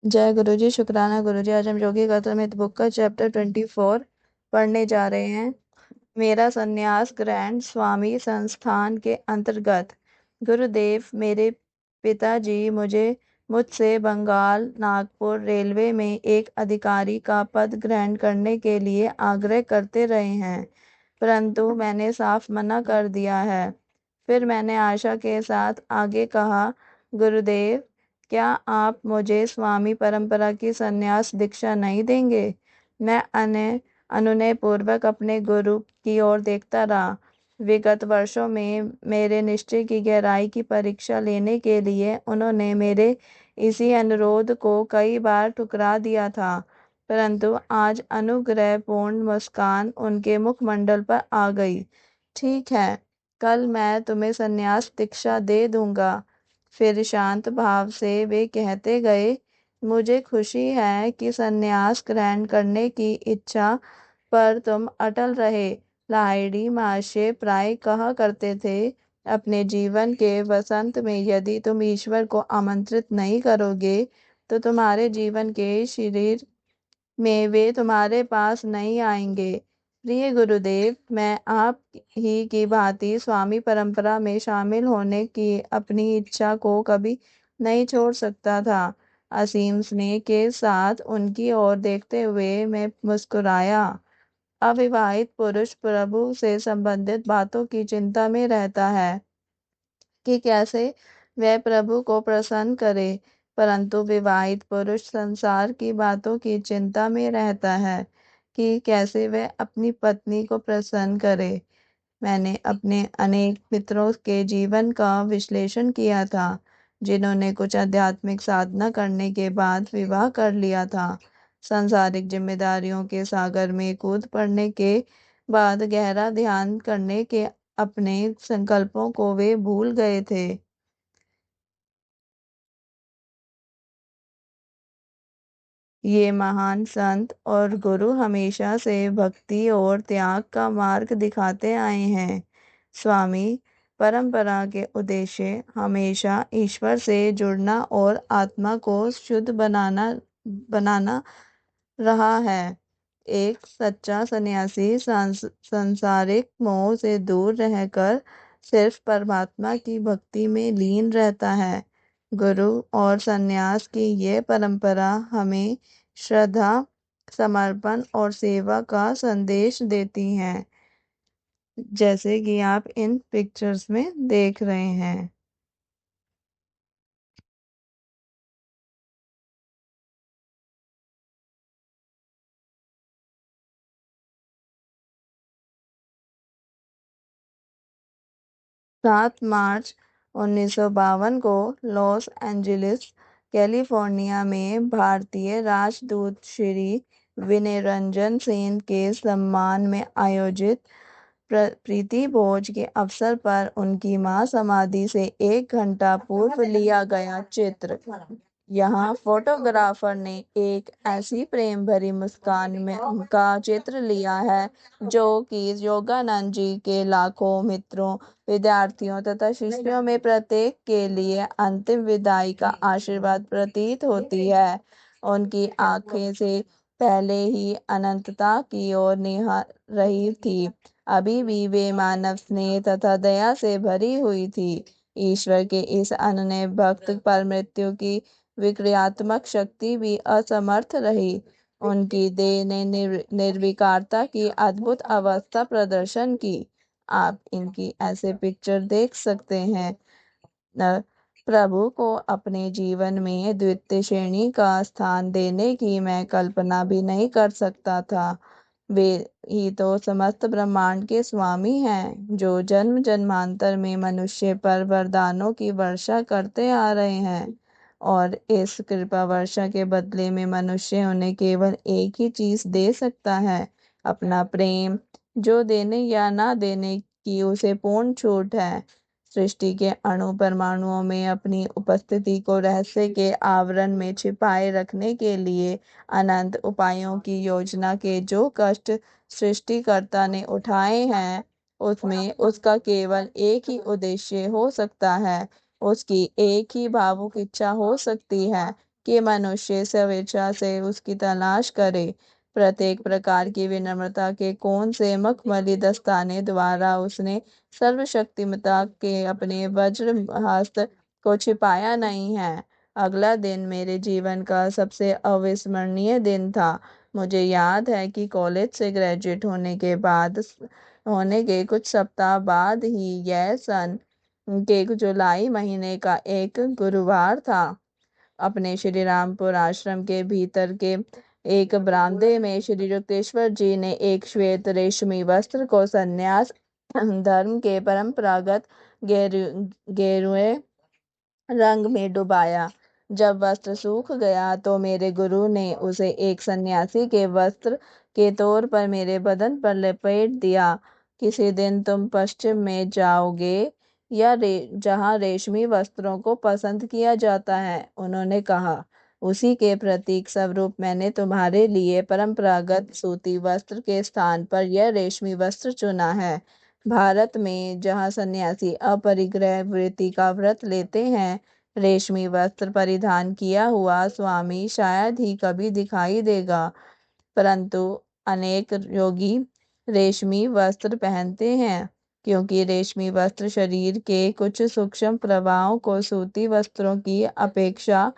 जय गुरु जी, शुक्राना गुरु जी। आज हम योगी गौतम बुक का चैप्टर 24 पढ़ने जा रहे हैं। मेरा संन्यास ग्रैंड स्वामी संस्थान के अंतर्गत। गुरुदेव, मेरे पिताजी मुझसे बंगाल नागपुर रेलवे में एक अधिकारी का पद ग्रहण करने के लिए आग्रह करते रहे हैं, परंतु मैंने साफ मना कर दिया है। फिर मैंने आशा के साथ आगे कहा, गुरुदेव, क्या आप मुझे स्वामी परंपरा की संन्यास दीक्षा नहीं देंगे? मैं अनुनय पूर्वक अपने गुरु की ओर देखता रहा। विगत वर्षों में मेरे निश्चय की गहराई की परीक्षा लेने के लिए उन्होंने मेरे इसी अनुरोध को कई बार ठुकरा दिया था, परंतु आज अनुग्रहपूर्ण मुस्कान उनके मुखमंडल पर आ गई। ठीक है, कल मैं तुम्हें संन्यास दीक्षा दे दूंगा। फिर शांत भाव से वे कहते गए, मुझे खुशी है कि संन्यास ग्रहण करने की इच्छा पर तुम अटल रहे। लाहिड़ी महाशय प्राय कहा करते थे, अपने जीवन के वसंत में यदि तुम ईश्वर को आमंत्रित नहीं करोगे तो तुम्हारे जीवन के शरीर में वे तुम्हारे पास नहीं आएंगे। प्रिय गुरुदेव, मैं आप ही की भांति स्वामी परंपरा में शामिल होने की अपनी इच्छा को कभी नहीं छोड़ सकता था। असीम स्नेह के साथ उनकी ओर देखते हुए मैं मुस्कुराया। अविवाहित पुरुष प्रभु से संबंधित बातों की चिंता में रहता है कि कैसे वह प्रभु को प्रसन्न करे, परंतु विवाहित पुरुष संसार की बातों की चिंता में रहता है कि कैसे वह अपनी पत्नी को प्रसन्न करे। मैंने अपने अनेक मित्रों के जीवन का विश्लेषण किया था, जिन्होंने कुछ आध्यात्मिक साधना करने के बाद विवाह कर लिया था। सांसारिक जिम्मेदारियों के सागर में कूद पड़ने के बाद गहरा ध्यान करने के अपने संकल्पों को वे भूल गए थे। ये महान संत और गुरु हमेशा से भक्ति और त्याग का मार्ग दिखाते आए हैं। स्वामी परंपरा के उद्देश्य हमेशा ईश्वर से जुड़ना और आत्मा को शुद्ध बनाना रहा है। एक सच्चा सन्यासी सांसारिक मोह से दूर रहकर सिर्फ परमात्मा की भक्ति में लीन रहता है। गुरु और सन्यास की ये परंपरा हमें श्रद्धा, समर्पण और सेवा का संदेश देती है, जैसे कि आप इन पिक्चर्स में देख रहे हैं। 7 मार्च 1952 को लॉस एंजलिस, कैलिफोर्निया में भारतीय राजदूत श्री विनय रंजन सेन के सम्मान में आयोजित प्रीति भोज के अवसर पर उनकी महासमाधि से 1 घंटा पूर्व लिया गया चित्र। यहाँ फोटोग्राफर ने एक ऐसी प्रेम भरी मुस्कान में उनका चित्र लिया है जो कि योगानंद जी के लाखों मित्रों, विद्यार्थियों तथा शिष्यों में प्रत्येक के लिए अंतिम विदाई का आशीर्वाद प्रतीत होती है। उनकी आंखें से पहले ही अनंतता की ओर निहार रही थी। अभी भी वे मानव स्नेह तथा दया से भरी हुई थी। ईश्वर के इस अनन्य भक्त पर मृत्यु की विक्रियात्मक शक्ति भी असमर्थ रही। उनकी देह ने निर्विकारता की अद्भुत अवस्था प्रदर्शन की। आप इनकी ऐसे पिक्चर देख सकते हैं। प्रभु को अपने जीवन में द्वितीय श्रेणी का स्थान देने की मैं कल्पना भी नहीं कर सकता था। वे ही तो समस्त ब्रह्मांड के स्वामी हैं, जो जन्म जन्मांतर में मनुष्य पर वरदानों की वर्षा करते आ रहे हैं, और इस कृपा वर्षा के बदले में मनुष्य उन्हें केवल एक ही चीज दे सकता है, अपना प्रेम, जो देने या ना देने की उसे पूर्ण छूट है। सृष्टि के अणु परमाणुओं में अपनी उपस्थिति को रहस्य के आवरण में छिपाए रखने के लिए अनंत उपायों की योजना के जो कष्ट सृष्टिकर्ता ने उठाए हैं, उसमें उसका केवल एक ही उद्देश्य हो सकता है, उसकी एक ही भावुक इच्छा हो सकती है, कि मनुष्य स्वेच्छा से उसकी तलाश करे। प्रत्येक प्रकार की विनम्रता के कोण से मखमली दस्ताने द्वारा उसने सर्वशक्तिमता के अपने वज्र हस्त को छिपाया नहीं है। अगला दिन मेरे जीवन का सबसे अविस्मरणीय दिन था। मुझे याद है कि कॉलेज से ग्रेजुएट होने के कुछ सप्ताह बाद ही यह सन के जुलाई महीने का एक गुरुवार था। अपने श्री रामपुर आश्रम के भीतर के एक बरामदे में श्री युक्तेश्वर जी ने एक श्वेत रेशमी वस्त्र को संन्यास धर्म के परंपरागत गेरुए रंग में डुबाया। जब वस्त्र सूख गया तो मेरे गुरु ने उसे एक सन्यासी के वस्त्र के तौर पर मेरे बदन पर लपेट दिया। किसी दिन तुम पश्चिम में जाओगे या जहाँ रेशमी वस्त्रों को पसंद किया जाता है, उन्होंने कहा। उसी के प्रतीक स्वरूप मैंने तुम्हारे लिए परंपरागत सूती वस्त्र के स्थान पर यह रेशमी वस्त्र चुना है। भारत में जहाँ सन्यासी अपरिग्रह वृत्ति का व्रत लेते हैं, रेशमी वस्त्र परिधान किया हुआ स्वामी शायद ही कभी दिखाई देगा, परंतु अनेक योगी रेशमी वस्त्र पहनते हैं, क्योंकि रेशमी वस्त्र शरीर के कुछ सूक्ष्म प्रवाहों को सूती वस्त्रों की अपेक्षा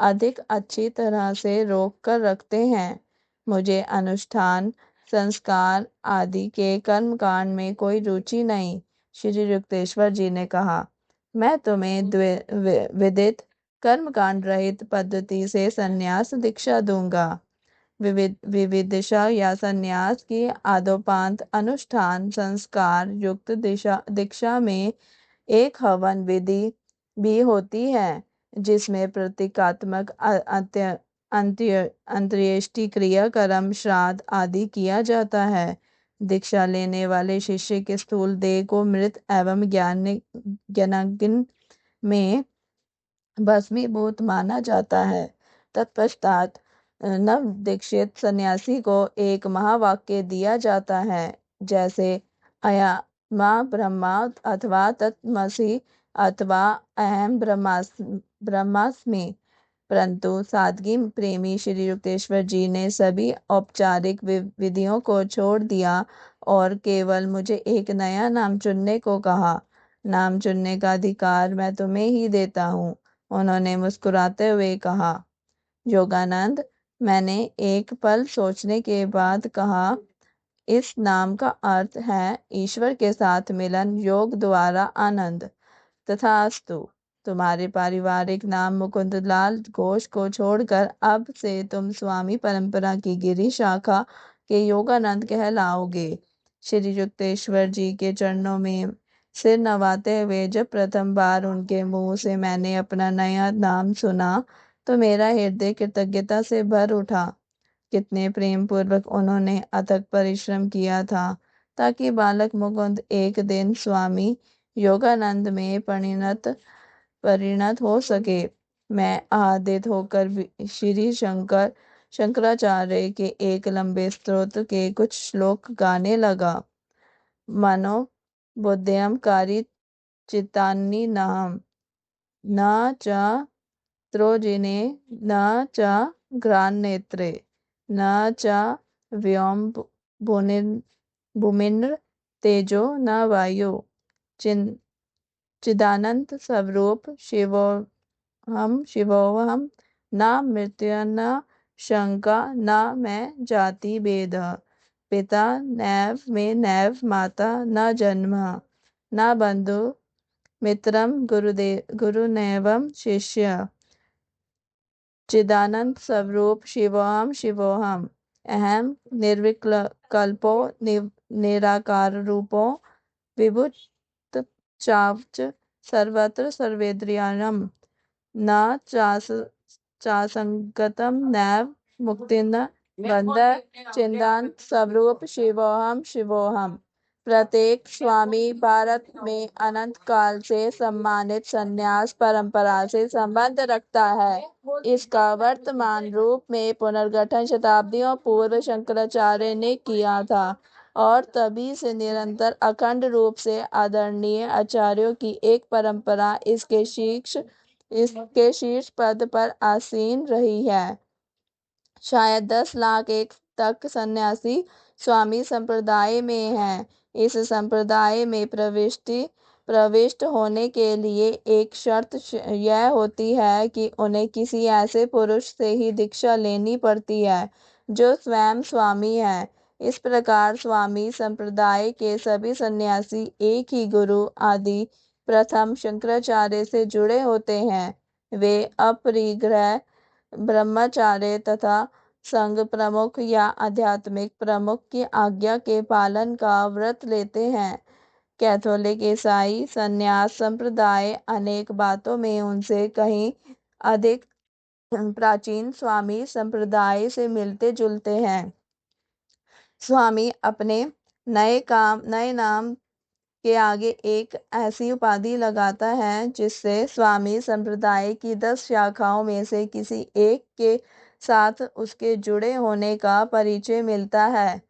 अधिक अच्छी तरह से रोक कर रखते हैं। मुझे अनुष्ठान, संस्कार आदि के कर्मकांड में कोई रुचि नहीं, श्री युक्तेश्वर जी ने कहा। मैं तुम्हें विदित कर्मकांड रहित पद्धति से संन्यास दीक्षा दूंगा। विविदिशा या संन्यास की आदोपांत अनुष्ठान संस्कार युक्त दीक्षा में एक हवन विधि भी होती है, जिसमें प्रतीकात्मक अंत्येष्टि क्रिया कर्म श्राद्ध आदि किया जाता है। दीक्षा लेने वाले शिष्य के स्थूल देह को मृत एवं ज्ञानाग्नि में भस्मीभूत माना जाता है। तत्पश्चात नव दीक्षित सन्यासी को एक महावाक्य दिया जाता है, जैसे अया माँ ब्रह्मा अथवा तत्मसि अथवा अहम ब्रह्मास्मि। परंतु सादगी प्रेमी श्री युक्तेश्वर जी ने सभी औपचारिक विधियों को छोड़ दिया और केवल मुझे एक नया नाम चुनने को कहा। नाम चुनने का अधिकार मैं तुम्हें ही देता हूँ, उन्होंने मुस्कुराते हुए कहा। योगानंद, मैंने एक पल सोचने के बाद कहा, इस नाम का अर्थ है ईश्वर के साथ मिलन, योग द्वारा आनंद। तथास्तु। तुम्हारे पारिवारिक नाम मुकुंदलाल घोष को छोड़कर अब से तुम स्वामी परंपरा की गिरी शाखा के योगानंद कहलाओगे। श्री युक्तेश्वर जी के चरणों में सिर नवाते हुए जब प्रथम बार उनके मुंह से मैंने अपना नया नाम सुना तो मेरा हृदय कृतज्ञता से भर उठा। कितने प्रेम पूर्वक उन्होंने अथक परिश्रम किया था ताकि बालक मुकुंद एक दिन स्वामी योगानंद में परिणत हो सके। मैं आदित होकर श्री शंकराचार्य के एक लंबे स्तोत्र के कुछ श्लोक गाने लगा। मनो बुद्ध्यम कारी चित्तानि नहम न च त्रोजिने न च घ्राणनेत्रे न च व्योम भूमिर्न तेजो न वायु चिदानंद स्वरूप शिवोहम न मृत्यु न शंका न मैं जाति भेद पिता नैव में नैव माता न जन्म न बंधु मित्रम गुरुनैवम शिष्य चिदानंद स्वरूप शिवोहम अहम निर्विकल्पो निराकार रूपो विभुत चावच सर्वत्र सर्वेन्द्रियाणम न चासंगतम नैव मुक्तिर्न बंध चिदानंद स्वरूप शिवोहम। प्रत्येक स्वामी भारत में अनंत काल से सम्मानित संन्यास परंपरा से संबंध रखता है। इसका वर्तमान रूप में पुनर्गठन शताब्दियों पूर्व शंकराचार्य ने किया था और तभी से निरंतर अखंड रूप से आदरणीय आचार्यों की एक परंपरा इसके शीर्ष इसके शीर्ष पद पर आसीन रही है। शायद 10 लाख एक तक सन्यासी स्वामी संप्रदाय में हैं। इस संप्रदाय में प्रविष्ट होने के लिए एक शर्त यह होती है कि उन्हें किसी ऐसे पुरुष से ही दीक्षा लेनी पड़ती है जो स्वयं स्वामी है। इस प्रकार स्वामी संप्रदाय के सभी सन्यासी एक ही गुरु आदि प्रथम शंकराचार्य से जुड़े होते हैं। वे अपरिग्रह ब्रह्मचार्य तथा संघ प्रमुख या आध्यात्मिक प्रमुख की आज्ञा के पालन का व्रत लेते हैं। कैथोलिक ईसाई संन्यास संप्रदाय अनेक बातों में उनसे कहीं अधिक प्राचीन स्वामी संप्रदाय से मिलते जुलते हैं। स्वामी अपने नए नाम के आगे एक ऐसी उपाधि लगाता है जिससे स्वामी संप्रदाय की 10 शाखाओं में से किसी एक के साथ उसके जुड़े होने का परिचय मिलता है।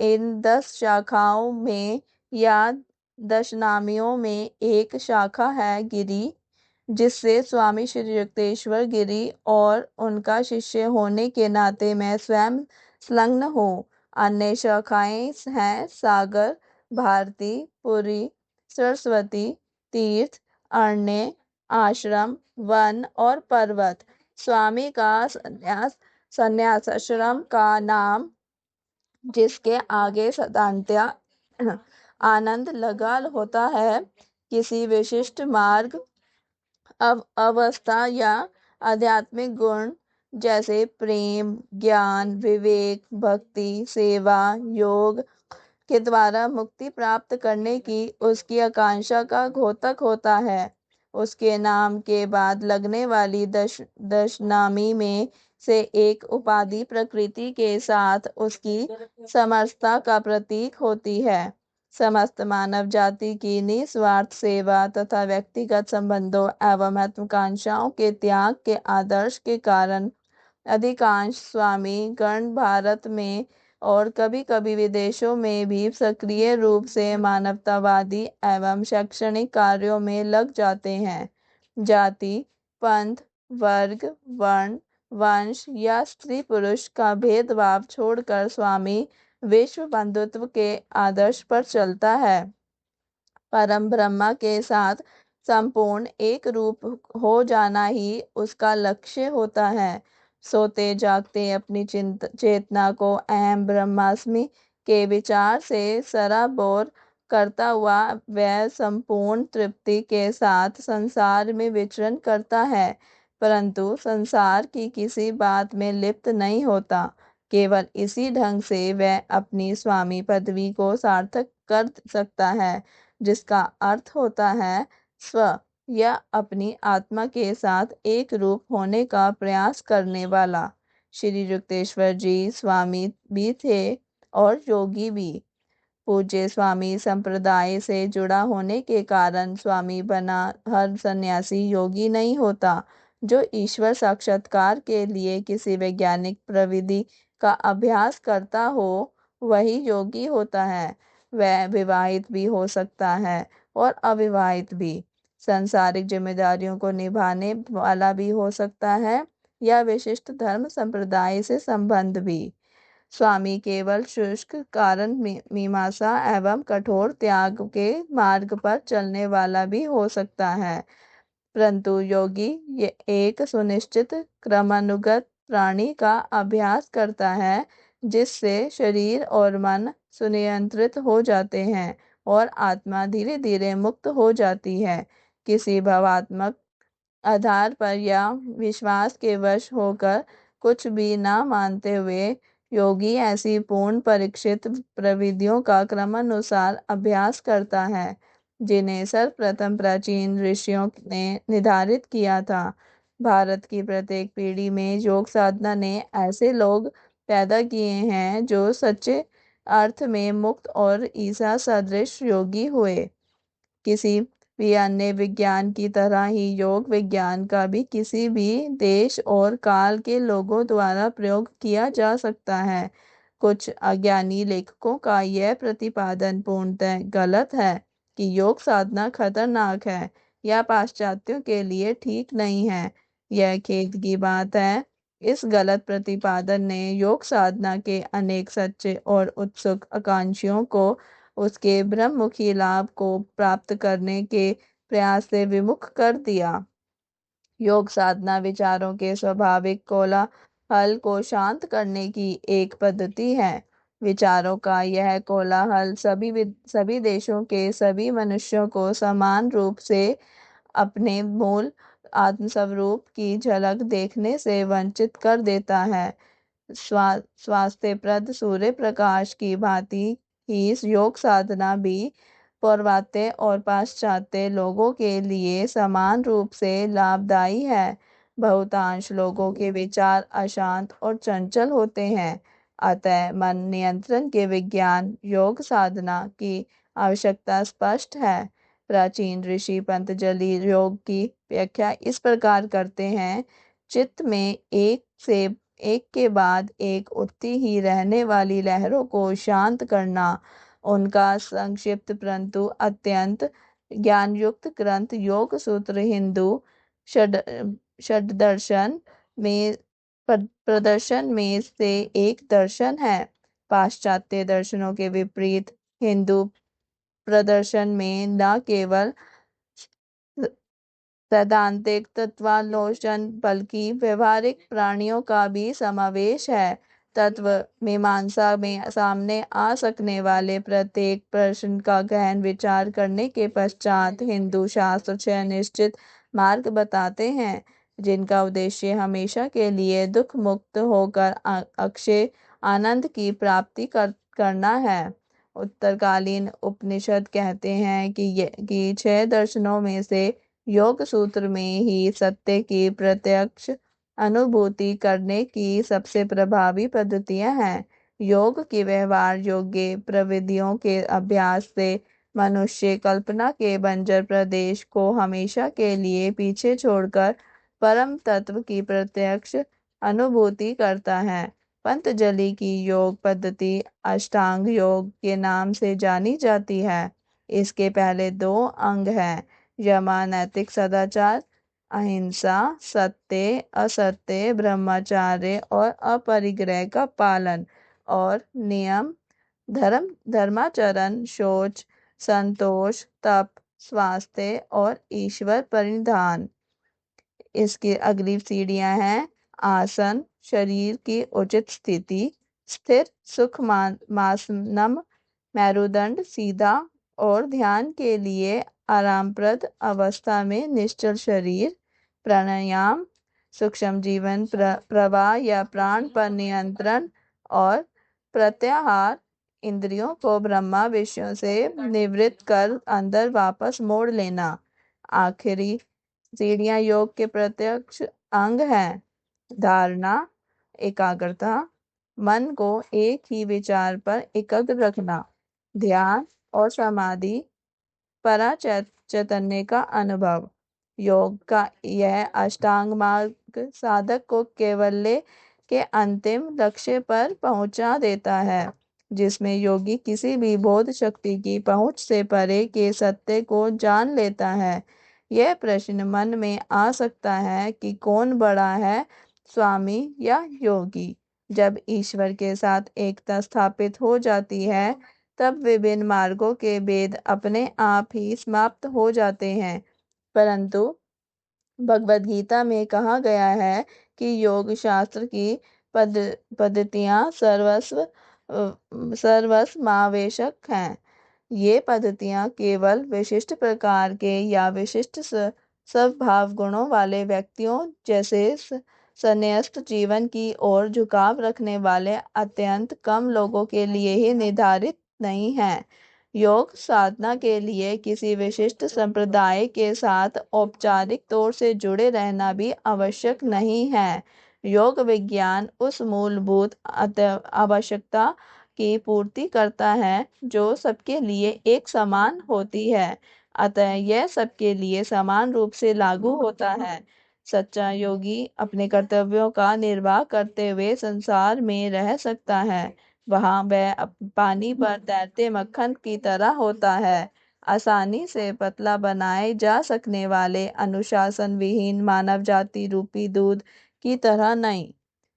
इन 10 शाखाओं में या दशनामियों में एक शाखा है गिरी, जिससे स्वामी श्री युक्तेश्वर गिरी और उनका शिष्य होने के नाते मैं स्वयं संलग्न हूँ। अन्य शाखाएं हैं सागर, भारती, पुरी, सरस्वती, तीर्थ, अरण्य, आश्रम, वन और पर्वत। स्वामी का संन्यासाश्रम का नाम जिसके आगे सदांत्या आनंद लगा होता है किसी विशिष्ट मार्ग अवस्था या आध्यात्मिक गुण जैसे प्रेम, ज्ञान, विवेक, भक्ति, सेवा, योग के द्वारा मुक्ति प्राप्त करने की उसकी आकांक्षा का द्योतक होता है। उसके नाम के बाद लगने वाली दशनामी में से एक उपाधि प्रकृति के साथ उसकी समरसता का प्रतीक होती है। समस्त मानव जाति की निस्वार्थ सेवा तथा व्यक्तिगत संबंधों एवं महत्वाकांक्षाओं के त्याग के आदर्श के कारण अधिकांश स्वामी गण भारत में और कभी कभी विदेशों में भी सक्रिय रूप से मानवतावादी एवं शैक्षणिक कार्यों में लग जाते हैं। जाति, पंथ, वर्ग, वर्ण, वंश या स्त्री पुरुष का भेदभाव छोड़कर स्वामी विश्व बंधुत्व के आदर्श पर चलता है। परम ब्रह्मा के साथ संपूर्ण एक रूप हो जाना ही उसका लक्ष्य होता है। सोते जागते अपनी चेतना को अहम ब्रह्मास्मि के विचार से सराबोर करता हुआ वह संपूर्ण तृप्ति के साथ संसार में विचरण करता है, परंतु संसार की किसी बात में लिप्त नहीं होता। केवल इसी ढंग से वह अपनी स्वामी पदवी को सार्थक कर सकता है, जिसका अर्थ होता है स्व या अपनी आत्मा के साथ एक रूप होने का प्रयास करने वाला। श्री युक्तेश्वर जी स्वामी भी थे और योगी भी। पूज्य स्वामी संप्रदाय से जुड़ा होने के कारण स्वामी बना हर सन्यासी योगी नहीं होता। जो ईश्वर साक्षात्कार के लिए किसी वैज्ञानिक प्रविधि का अभ्यास करता हो वही योगी होता है। वह विवाहित भी हो सकता है और अविवाहित भी, सांसारिक जिम्मेदारियों को निभाने वाला भी हो सकता है या विशिष्ट धर्म संप्रदाय से संबंध भी। स्वामी केवल शुष्क कारण मीमांसा एवं कठोर त्याग के मार्ग पर चलने वाला भी हो सकता है, परंतु योगी ये एक सुनिश्चित क्रमानुगत प्राणी का अभ्यास करता है जिससे शरीर और मन सुनियंत्रित हो जाते हैं और आत्मा धीरे धीरे मुक्त हो जाती है। किसी भावात्मक आधार पर या विश्वास के वश होकर कुछ भी न मानते हुए योगी ऐसी पूर्ण परीक्षित प्रविधियों का क्रमानुसार अभ्यास करता है जिन्हें सर्वप्रथम प्राचीन ऋषियों ने निर्धारित किया था। भारत की प्रत्येक पीढ़ी में योग साधना ने ऐसे लोग पैदा किए हैं जो सच्चे अर्थ में मुक्त और ईसा सदृश योगी हुए। किसी भी अन्य विज्ञान की तरह ही योग विज्ञान का भी किसी भी देश और काल के लोगों द्वारा प्रयोग किया जा सकता है। कुछ अज्ञानी लेखकों का यह प्रतिपादन पूर्णतः गलत है कि योग साधना खतरनाक है। या पाश्चात्यों के लिए ठीक नहीं है। यह खेद की बात है। इस गलत प्रतिपादन ने योग साधना के अनेक सच्चे और उत्सुक आकांक्षियों को उसके ब्रह्ममुखी लाभ को प्राप्त करने के प्रयास से विमुख कर दिया। योग साधना विचारों के स्वाभाविक कोलाहल को शांत करने की एक पद्धति है। विचारों का यह कोलाहल सभी देशों के सभी मनुष्यों को समान रूप से अपने मूल आत्मस्वरूप की झलक देखने से वंचित कर देता है। स्वास्थ्यप्रद सूर्य प्रकाश की भांति ही इस योग साधना भी पौर्वात्य और पाश्चात्य लोगों के लिए समान रूप से लाभदायी है। बहुतांश लोगों के विचार अशांत और चंचल होते हैं। अतः मन नियंत्रण के विज्ञान योग साधना की आवश्यकता स्पष्ट है। प्राचीन ऋषि पतंजलि योग की व्याख्या इस प्रकार करते हैं। चित्त में एक के बाद एक उठती ही रहने वाली लहरों को शांत करना उनका संक्षिप्त परंतु अत्यंत ज्ञानयुक्त ग्रंथ योग सूत्र हिंदू षड्दर्शन में प्रदर्शन में से एक दर्शन है। पाश्चात्य दर्शनों के विपरीत हिंदू प्रदर्शन में न केवल सैद्धांतिक तत्वालोचन बल्कि व्यवहारिक प्राणियों का भी समावेश है। तत्व मीमांसा में सामने आ सकने वाले प्रत्येक प्रश्न का गहन विचार करने के पश्चात हिंदू शास्त्र 6 निश्चित मार्ग बताते हैं, जिनका उद्देश्य हमेशा के लिए दुख मुक्त होकर अक्षय आनंद की प्राप्ति करना है। उत्तरकालीन उपनिषद कहते हैं कि 6 दर्शनों में से योग सूत्र में ही सत्य की प्रत्यक्ष अनुभूति करने की सबसे प्रभावी पद्धतियां हैं। योग की व्यवहार योग्य प्रविधियों के अभ्यास से मनुष्य कल्पना के बंजर प्रदेश को हमेशा के लिए पीछे छोड़कर परम तत्व की प्रत्यक्ष अनुभूति करता है। पतंजलि की योग पद्धति अष्टांग योग के नाम से जानी जाती है। इसके पहले 2 अंग हैं, यमा नैतिक सदाचार, अहिंसा, सत्य असत्य ब्रह्मचर्य और अपरिग्रह का पालन, और नियम धर्माचरण शौच संतोष तप स्वास्थ्य और ईश्वर परिधान। इसकी अगली सीढ़ियां हैं आसन, शरीर की उचित स्थिति, स्थिर सुख मासनम, मेरुदंड सीधा और ध्यान के लिए आरामप्रद अवस्था में निश्चल शरीर, प्राणायाम, सूक्ष्म जीवन प्रवाह या प्राण पर नियंत्रण, और प्रत्याहार इंद्रियों को ब्रह्मा विषयों से निवृत्त कर अंदर वापस मोड़ लेना। आखिरी सीढ़ियां योग के प्रत्यक्ष अंग हैं, धारणा, एकाग्रता, मन को एक ही विचार पर एकाग्र रखना, ध्यान और समाधि, परा चैतन्य का अनुभव। योग का यह अष्टांग मार्ग साधक को कैवल्य के अंतिम लक्ष्य पर पहुंचा देता है, जिसमें योगी किसी भी बोध शक्ति की पहुंच से परे के सत्य को जान लेता है। यह प्रश्न मन में आ सकता है कि कौन बड़ा है, स्वामी या योगी? जब ईश्वर के साथ एकता स्थापित हो जाती है तब विभिन्न मार्गों के भेद अपने आप ही समाप्त हो जाते हैं। परंतु भगवद गीता में कहा गया है कि योग शास्त्र की पद्धतियां सर्वसमावेशक हैं। ये पद्धतियां केवल विशिष्ट प्रकार के या विशिष्ट स्वभाव गुणों वाले व्यक्तियों जैसे संन्यास्त जीवन की ओर झुकाव रखने वाले अत्यंत कम लोगों के लिए ही निर्धारित नहीं है। योग साधना के लिए किसी विशिष्ट संप्रदाय के साथ औपचारिक तौर से जुड़े रहना भी आवश्यक नहीं है। योग विज्ञान उस मूलभूत आवश्यकता की पूर्ति करता है जो सबके लिए एक समान होती है, अतः यह सबके लिए समान रूप से लागू होता है। सच्चा योगी अपने कर्तव्यों का निर्वाह करते हुए संसार में रह सकता है। वहाँ वह पानी पर तैरते मक्खन की तरह होता है। आसानी से पतला बनाए जा सकने वाले अनुशासन विहीन मानव जाति रूपी दूध की तरह नहीं।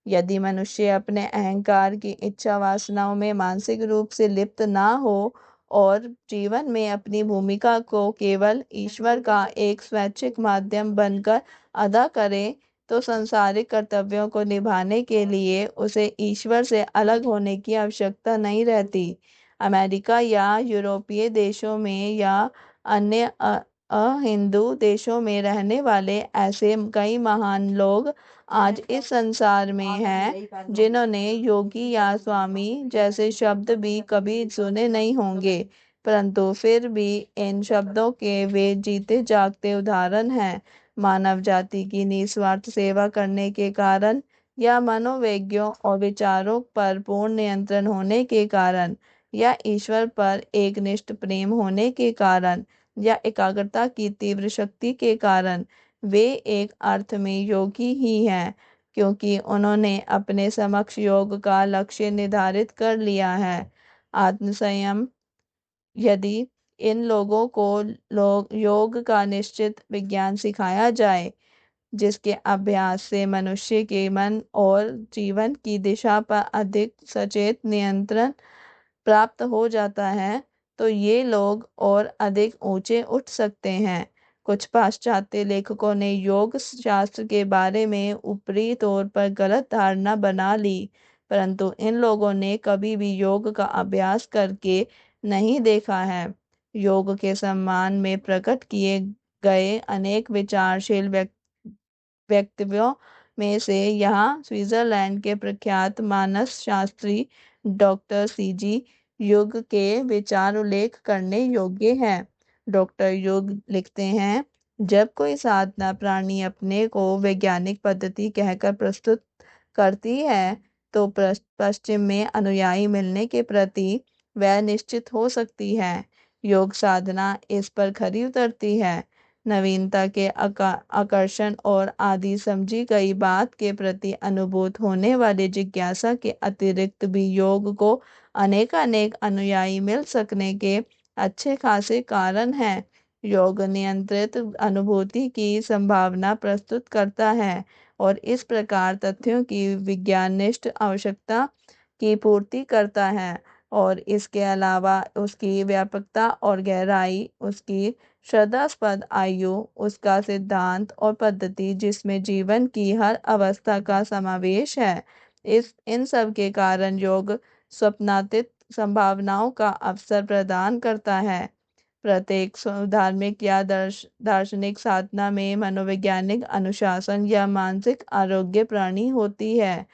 यदि मनुष्य अपने अहंकार की इच्छा वासनाओं में मानसिक रूप से लिप्त ना हो और जीवन में अपनी भूमिका को केवल ईश्वर का एक स्वैच्छिक माध्यम बनकर अदा करे, तो सांसारिक कर्तव्यों को निभाने के लिए उसे ईश्वर से अलग होने की आवश्यकता नहीं रहती। अमेरिका या यूरोपीय देशों में या अन्य अहिंदू देशों में रहने वाले ऐसे कई महान लोग आज इस संसार में हैं जिन्होंने योगी या स्वामी जैसे शब्द भी कभी सुने नहीं होंगे, परंतु फिर भी इन शब्दों के वे जीते जागते उदाहरण हैं। मानव जाति की निस्वार्थ सेवा करने के कारण या मनोवैज्ञों और विचारों पर पूर्ण नियंत्रण होने के कारण या ईश्वर पर एक निष्ठ प्रेम होने के कारण या एकाग्रता की तीव्र शक्ति के कारण वे एक अर्थ में योगी ही हैं, क्योंकि उन्होंने अपने समक्ष योग का लक्ष्य निर्धारित कर लिया है। आत्मसंयम। यदि इन लोगों को योग का निश्चित विज्ञान सिखाया जाए, जिसके अभ्यास से मनुष्य के मन और जीवन की दिशा पर अधिक सचेत नियंत्रण प्राप्त हो जाता है, तो ये लोग और अधिक ऊंचे उठ सकते हैं। कुछ पाश्चात्य लेखकों ने योग शास्त्र के बारे में ऊपरी तौर पर गलत धारणा बना ली, परंतु इन लोगों ने कभी भी योग का अभ्यास करके नहीं देखा है। योग के सम्मान में प्रकट किए गए अनेक विचारशील व्यक्तित्वों में से यहाँ स्विट्जरलैंड के प्रख्यात मानस शास्त्री डॉक्टर सीजी युग के विचार उल्लेख करने योग्य हैं। डॉक्टर युग लिखते हैं, जब कोई साधना प्राणी अपने को वैज्ञानिक पद्धति कहकर प्रस्तुत करती है, तो पश्चिम में अनुयायी मिलने के प्रति वह निश्चित हो सकती है। योग साधना इस पर खरी उतरती है। नवीनता के आकर्षण और आदि समझी गई बात के प्रति अनुभूत होने वाली जिज्ञासा के अतिरिक्त भी योग को अनेकानेक अनुयायी मिल सकने के अच्छे खासे कारण हैं। योग नियंत्रित अनुभूति की संभावना प्रस्तुत करता है और इस प्रकार तथ्यों की विज्ञाननिष्ठ आवश्यकता की पूर्ति करता है, और इसके अलावा उसकी व्यापकता और गहराई, उसकी श्रद्धास्पद आयु, उसका सिद्धांत और पद्धति जिसमें जीवन की हर अवस्था का समावेश है, इन सब के कारण योग स्वप्नातीत संभावनाओं का अवसर प्रदान करता है। प्रत्येक धार्मिक या दार्शनिक साधना में मनोवैज्ञानिक अनुशासन या मानसिक आरोग्य प्राणी होती है।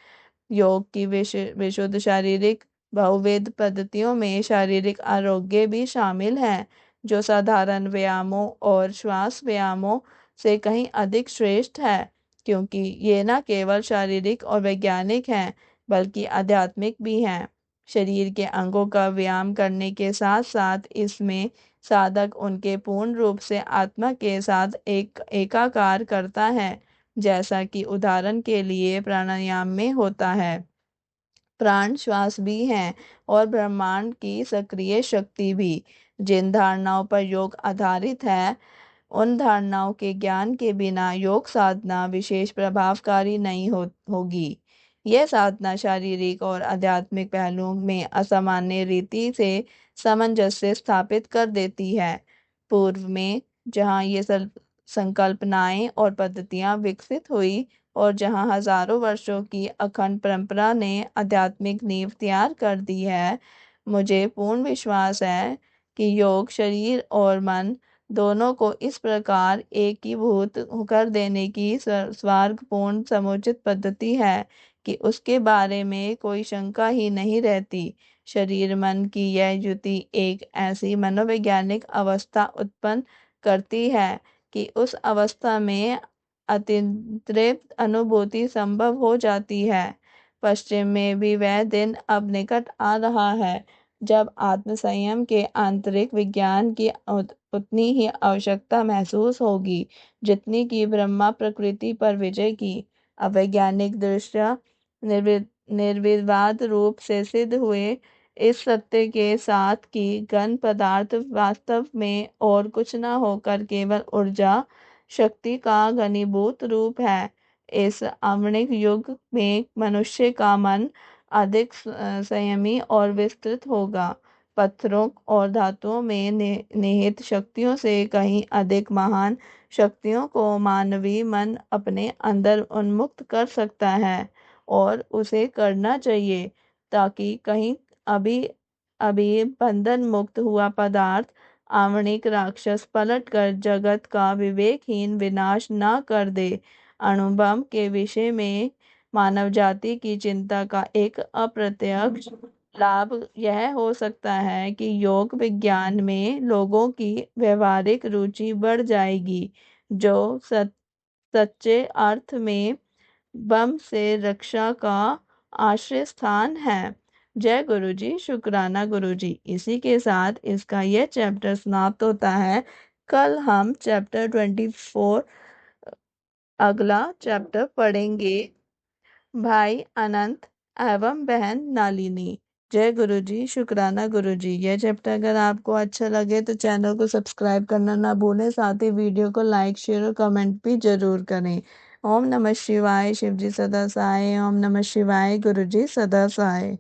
योग की विशुद्ध शारीरिक बहुविध पद्धतियों में शारीरिक आरोग्य भी शामिल है, जो साधारण व्यायामों और श्वास व्यायामों से कहीं अधिक श्रेष्ठ है, क्योंकि ये न केवल शारीरिक और वैज्ञानिक हैं, बल्कि आध्यात्मिक भी हैं। शरीर के अंगों का व्यायाम करने के साथ साथ इसमें साधक उनके पूर्ण रूप से आत्मा के साथ एकाकार करता है, जैसा कि उदाहरण के लिए प्राणायाम में होता है। प्राण श्वास भी हैं और ब्रह्मांड की सक्रिय शक्ति भी। जिन धारणाओं पर योग आधारित है, उन धारणाओं के ज्ञान के बिना योग साधना विशेष प्रभावकारी नहीं होगी। यह साधना शारीरिक और आध्यात्मिक पहलुओं में असामान्य रीति से सामंजस्य स्थापित कर देती है। पूर्व में जहाँ ये संकल्पनाएं और पद्धतियां विकसित हुई और जहाँ हजारों वर्षों की अखंड परंपरा ने आध्यात्मिक नींव तैयार कर दी है, मुझे पूर्ण विश्वास है कि योग शरीर और मन दोनों को इस प्रकार एकीभूत कर देने की स्वार्गपूर्ण समुचित पद्धति है कि उसके बारे में कोई शंका ही नहीं रहती। शरीर मन की यह युति एक ऐसी मनोवैज्ञानिक अवस्था उत्पन्न करती है कि उस अवस्था में अतितृप्त अनुभूति संभव हो जाती है। पश्चिम में भी वह दिन अब निकट आ रहा है जब आत्मसंयम के आंतरिक विज्ञान की उतनी ही आवश्यकता महसूस होगी जितनी कि ब्रह्मा प्रकृति पर विजय की। अवैज्ञानिक दृष्टया निर्विवाद रूप से सिद्ध हुए इस सत्य के साथ कि घन पदार्थ वास्तव में और कुछ न होकर केवल ऊर्जा शक्ति का घनीभूत रूप है। इस आधुनिक युग में मनुष्य का मन अधिक संयमी और विस्तृत होगा। पत्थरों और धातुओं में निहित शक्तियों से कहीं अधिक महान शक्तियों को मानवीय मन अपने अंदर उन्मुक्त कर सकता है और उसे करना चाहिए, ताकि कहीं अभी अभी बंधन मुक्त हुआ पदार्थ आवणिक राक्षस पलटकर जगत का विवेकहीन विनाश न कर दे। अणुबम के विषय में मानव जाति की चिंता का एक अप्रत्यक्ष लाभ यह हो सकता है कि योग विज्ञान में लोगों की व्यवहारिक रुचि बढ़ जाएगी, जो सच्चे अर्थ में बम से रक्षा का आश्रय स्थान है। जय गुरु जी, शुक्राना गुरु जी। इसी के साथ इसका यह चैप्टर समाप्त होता है। कल हम चैप्टर 24 अगला चैप्टर पढ़ेंगे, भाई अनंत एवं बहन नालिनी। जय गुरु जी, शुक्राना गुरु जी। यह चैप्टर अगर आपको अच्छा लगे तो चैनल को सब्सक्राइब करना ना भूलें, साथ ही वीडियो को लाइक शेयर और कमेंट भी जरूर करें। ओम नमः शिवाय। शिव जी सदा सहाय। ओम नमः शिवाय। गुरु जी सदा सहाय।